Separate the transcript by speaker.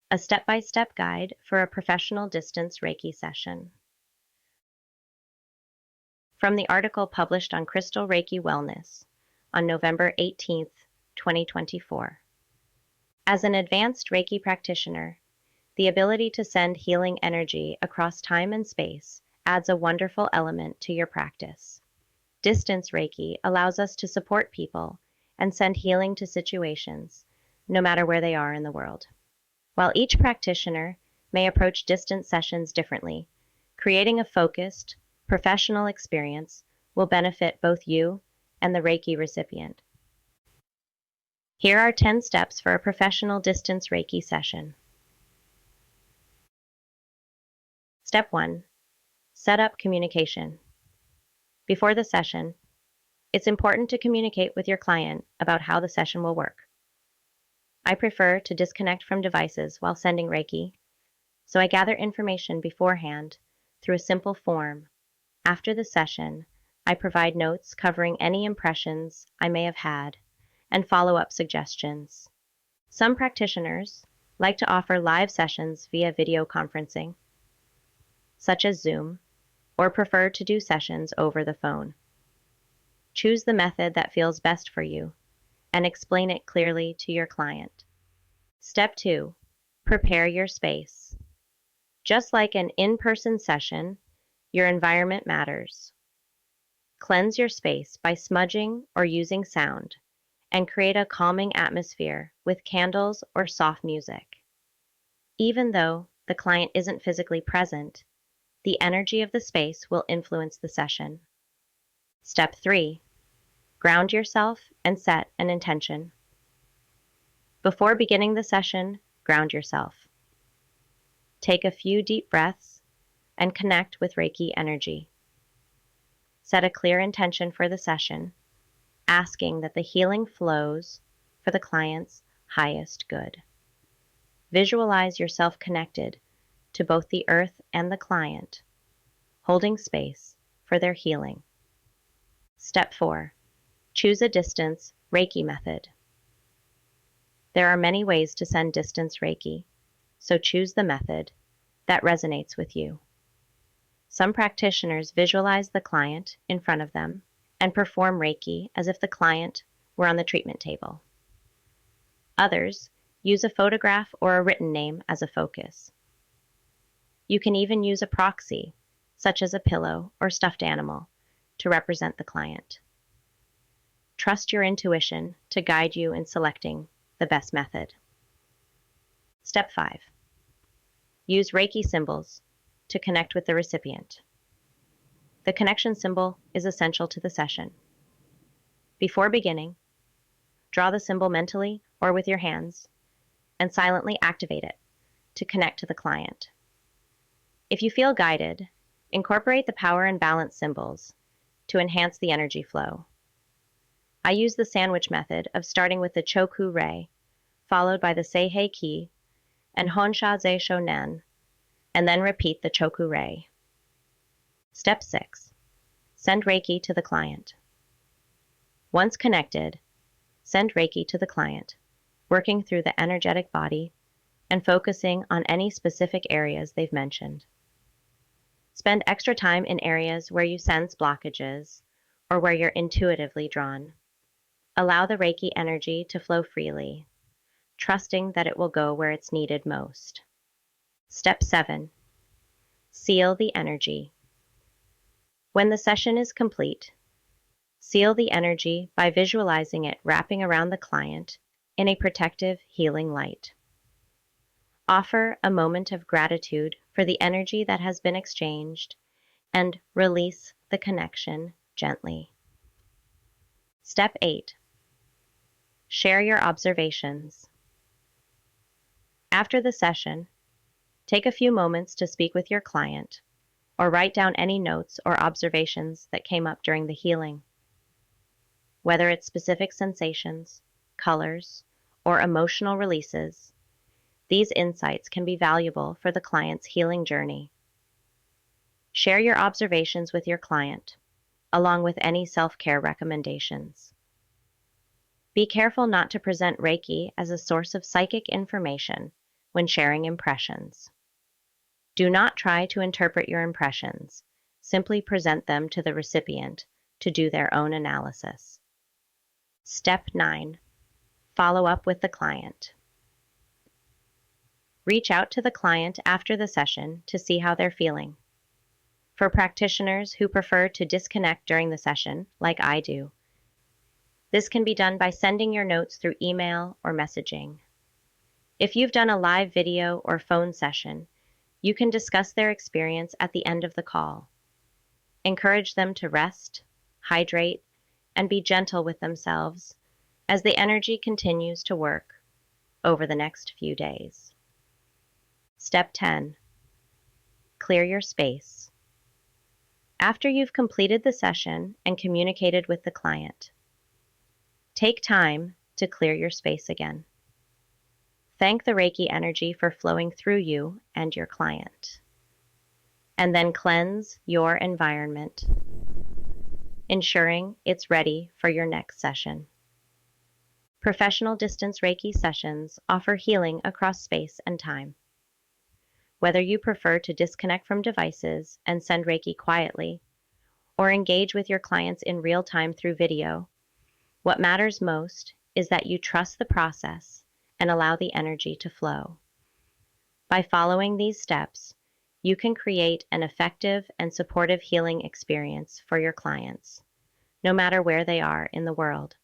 Speaker 1: a step-by-step guide for a professional distance Reiki session. From the article published on Crystal Reiki Wellness on November 18, 2024. As an advanced Reiki practitioner, the ability to send healing energy across time and space adds a wonderful element to your practice. Distance Reiki allows us to support people and send healing to situations, no matter where they are in the world. While each practitioner may approach distance sessions differently, creating a focused, professional experience will benefit both you and the Reiki recipient. Here are 10 steps for a professional distance Reiki session. Step 1. Set up communication. Before the session, it's important to communicate with your client about how the session will work. I prefer to disconnect from devices while sending Reiki, so I gather information beforehand through a simple form. After the session, I provide notes covering any impressions I may have had and follow-up suggestions. Some practitioners like to offer live sessions via video conferencing, such as Zoom, or prefer to do sessions over the phone. Choose the method that feels best for you and explain it clearly to your client. Step 2. Prepare your space. Just like an in-person session, your environment matters. Cleanse your space by smudging or using sound, and create a calming atmosphere with candles or soft music. Even though the client isn't physically present, the energy of the space will influence the session. Step 3. Ground yourself and set an intention. Before beginning the session, ground yourself. Take a few deep breaths and connect with Reiki energy. Set a clear intention for the session, asking that the healing flows for the client's highest good. Visualize yourself connected to both the earth and the client, holding space for their healing. Step 4. Choose a distance Reiki method. There are many ways to send distance Reiki, so choose the method that resonates with you. Some practitioners visualize the client in front of them and perform Reiki as if the client were on the treatment table. Others use a photograph or a written name as a focus. You can even use a proxy, such as a pillow or stuffed animal, to represent the client. Trust your intuition to guide you in selecting the best method. Step 5. Use Reiki symbols to connect with the recipient. The connection symbol is essential to the session. Before beginning, draw the symbol mentally or with your hands and silently activate it to connect to the client. If you feel guided, incorporate the power and balance symbols to enhance the energy flow. I use the sandwich method of starting with the Choku Rei, followed by the Seihei Ki and Honsha Zei Shonen, and then repeat the Choku Rei. Step 6. Send Reiki to the client. Once connected, send Reiki to the client, working through the energetic body and focusing on any specific areas they've mentioned. Spend extra time in areas where you sense blockages or where you're intuitively drawn. Allow the Reiki energy to flow freely, trusting that it will go where it's needed most. Step 7. Seal the energy. When the session is complete, seal the energy by visualizing it wrapping around the client in a protective, healing light. Offer a moment of gratitude for the energy that has been exchanged and release the connection gently. Step 8. Share your observations. After the session, take a few moments to speak with your client or write down any notes or observations that came up during the healing. Whether it's specific sensations, colors, or emotional releases, these insights can be valuable for the client's healing journey. Share your observations with your client, along with any self-care recommendations. Be careful not to present Reiki as a source of psychic information when sharing impressions. Do not try to interpret your impressions. Simply present them to the recipient to do their own analysis. Step 9. Follow up with the client. Reach out to the client after the session to see how they're feeling. For practitioners who prefer to disconnect during the session, like I do, this can be done by sending your notes through email or messaging. If you've done a live video or phone session, you can discuss their experience at the end of the call. Encourage them to rest, hydrate, and be gentle with themselves as the energy continues to work over the next few days. Step 10. Clear your space. After you've completed the session and communicated with the client, take time to clear your space again. Thank the Reiki energy for flowing through you and your client. And then cleanse your environment, ensuring it's ready for your next session. Professional distance Reiki sessions offer healing across space and time. Whether you prefer to disconnect from devices and send Reiki quietly, or engage with your clients in real time through video, what matters most is that you trust the process and allow the energy to flow. By following these steps, you can create an effective and supportive healing experience for your clients, no matter where they are in the world.